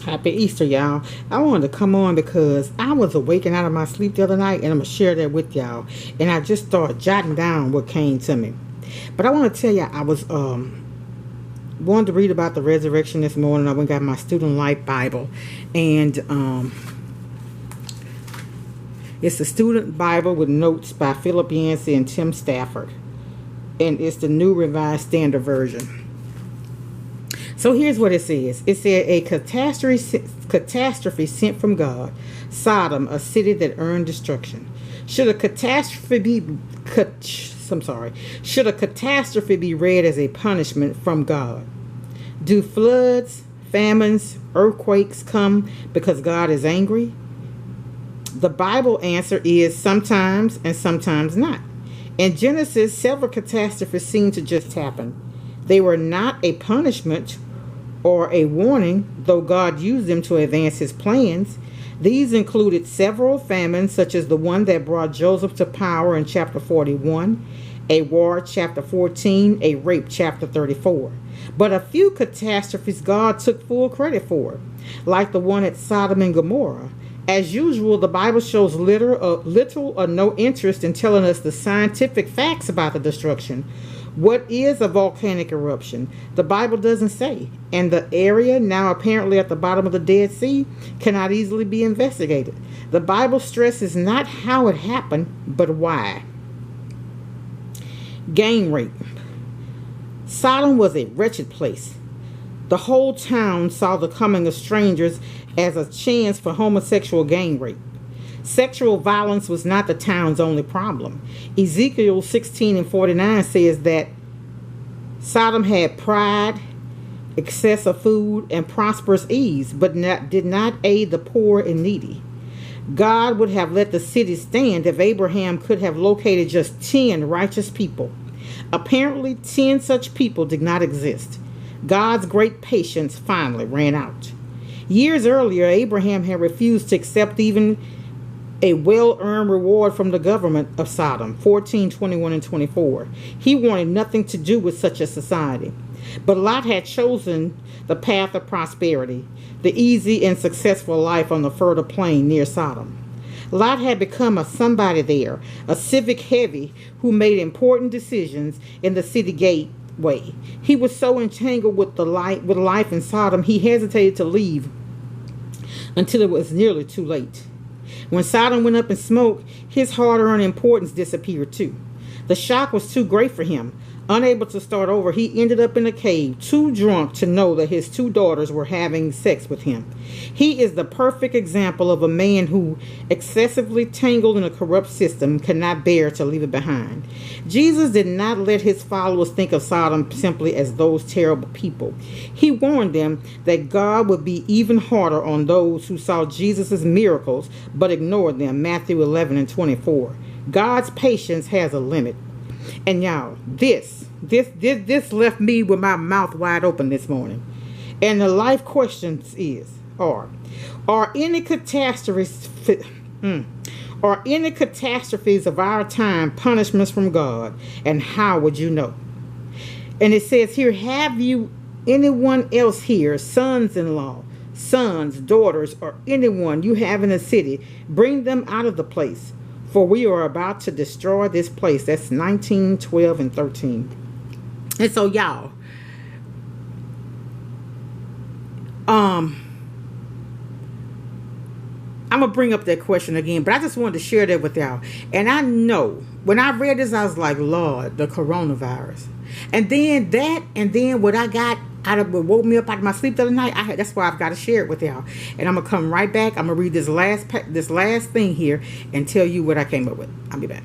Happy Easter, y'all. I wanted to come on because I was awakened out of my sleep the other night, and I'm going to share that with y'all. And I just started jotting down what came to me. But I want to tell you, I was wanted to read about the resurrection this morning. I went and got my student life Bible. And it's the student Bible with notes by Phillip, Yancey, and Tim Stafford. And it's the New Revised Standard Version. So here's what it says. It said, a catastrophe sent from God. Sodom, a city that earned destruction. Should a catastrophe be read as a punishment from God? Do floods, famines, earthquakes come because God is angry? The Bible answer is sometimes and sometimes not. In Genesis, several catastrophes seem to just happen. They were not a punishment or a warning, though God used them to advance his plans. These included several famines, such as the one that brought Joseph to power in chapter 41, a war, chapter 14, a rape, chapter 34. But a few catastrophes God took full credit for, like the one at Sodom and Gomorrah. As usual, the Bible shows little or no interest in telling us the scientific facts about the destruction. What is a volcanic eruption? The Bible doesn't say, and the area, now apparently at the bottom of the Dead Sea, cannot easily be investigated. The Bible stresses not how it happened, but why. Gang rape. Sodom was a wretched place. The whole town saw the coming of strangers as a chance for homosexual gang rape. Sexual violence was not the town's only problem. Ezekiel 16:49 says that Sodom had pride, excessive food, and prosperous ease, but did not aid the poor and needy. God would have let the city stand if Abraham could have located just 10 righteous people. Apparently, 10 such people did not exist. God's great patience finally ran out. Years earlier, Abraham had refused to accept even a well-earned reward from the government of Sodom, 14:21 and 24. He wanted nothing to do with such a society. But Lot had chosen the path of prosperity, the easy and successful life on the fertile plain near Sodom. Lot had become a somebody there, a civic heavy who made important decisions in the city gateway. He was so entangled with life in Sodom, he hesitated to leave until it was nearly too late. When Sodom went up in smoke, his hard-earned importance disappeared too. The shock was too great for him. Unable to start over, he ended up in a cave, too drunk to know that his 2 daughters were having sex with him. He is the perfect example of a man who, excessively tangled in a corrupt system, cannot bear to leave it behind. Jesus did not let his followers think of Sodom simply as those terrible people. He warned them that God would be even harder on those who saw Jesus' miracles but ignored them, Matthew 11:24. God's patience has a limit. And y'all, this left me with my mouth wide open this morning. And the life questions are any catastrophes of our time punishments from God? And how would you know? And it says here, have you anyone else here, sons-in-law, sons, daughters, or anyone you have in the city? Bring them out of the place, for we are about to destroy this place. That's 19, 12, and 13. And so, y'all, I'm going to bring up that question again, but I just wanted to share that with y'all. And I know, when I read this, I was like, Lord, the coronavirus. And then what I got out of what woke me up out of my sleep the other night, that's why I've got to share it with y'all. And I'm going to come right back. I'm going to read this last thing here and tell you what I came up with. I'll be back.